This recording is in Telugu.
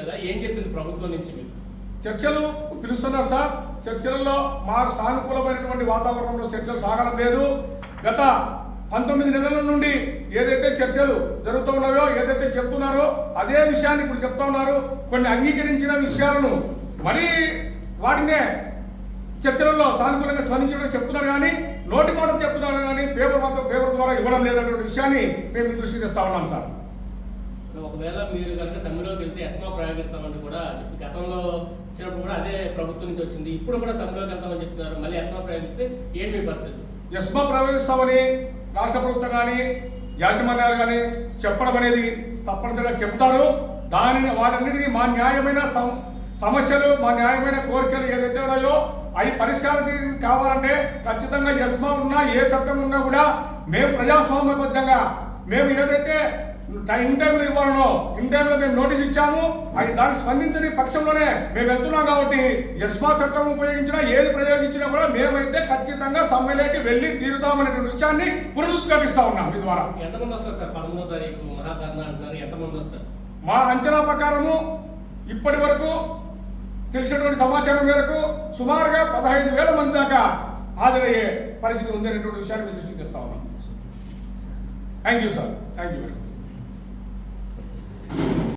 కదా, ఏం చెప్పింది ప్రభుత్వం నుంచి మీకు? చర్చలు పిలుస్తున్నారు సార్. చర్చలలో మాకు సానుకూలమైనటువంటి వాతావరణంలో చర్చలు సాగడం లేదు. గత 19 నెలల నుండి ఏదైతే చర్చలు జరుగుతూ ఉన్నాయో, ఏదైతే చెప్తున్నారో అదే విషయాన్ని ఇప్పుడు చెప్తా ఉన్నారు. కొన్ని అంగీకరించిన విషయాలను మరీ వాటినే చర్చలలో సానుకూలంగా స్పందించడం చెప్తున్నారు, కానీ నోటి మాట చెప్తున్నారు, కానీ పేపర్ ద్వారా ఇవ్వడం లేదన్నటువంటి విషయాన్ని మేము మీ దృష్టికి తెస్తా ఉన్నాం సార్. ఒకవేళ మీరు కనుక సమ్మెలోకి వెళ్తే ఎస్మా ప్రయోగిస్తామని కూడా చెప్పి గతంలో వచ్చినప్పుడు కూడా అదే ప్రభుత్వం నుంచి వచ్చింది, ఇప్పుడు కూడా సమ్మెలోకి వెళ్తామని చెప్తున్నారు. మళ్ళీ ఎస్మా ప్రయోగిస్తే ఏంటి మీ పరిస్థితి? ఎస్మా ప్రయోగిస్తామని రాష్ట్ర ప్రభుత్వం కానీ యాజమాన్యాలు కానీ చెప్పడం అనేది తప్పనిసరిగా చెప్తారు. వాటన్నిటికీ మా న్యాయమైన సమస్యలు, మా న్యాయమైన కోరికలు ఏదైతే ఉన్నాయో అవి పరిష్కారం కావాలంటే ఖచ్చితంగా ఎస్మా ఉన్నా, ఏ చట్టం ఉన్నా కూడా మేము ప్రజాస్వామ్యబద్ధంగా మేము ఏదైతే ఇన్ టైంలో ఇవ్వాలనో ఇన్ టైంలో మేము నోటీస్ ఇచ్చాము. అది దానికి స్పందించని పక్షంలోనే మేము వెళ్తున్నాం. కాబట్టి ఎస్మా చట్టం ఉపయోగించినా ఏది ప్రయోగించినా కూడా మేమైతే ఖచ్చితంగా సమ్మెలోకి వెళ్ళి తీరుతామనేటువంటి విషయాన్ని పునరుద్ఘాటిస్తా ఉన్నాం మీ ద్వారా. ఎంతమంది వస్తారు సార్? 13వ తారీఖు మహాధర్నా అంటున్నారు, ఎంతమంది వస్తారు? మా అంచనా ప్రకారము ఇప్పటి వరకు తెలిసినటువంటి సమాచారం మేరకు సుమారుగా 15,000 మంది దాకా హాజరయ్యే పరిస్థితి ఉంది అనేటువంటి విషయాన్ని మీ దృష్టికి తెస్తా ఉన్నాం. Thank you sir. Thank you very much.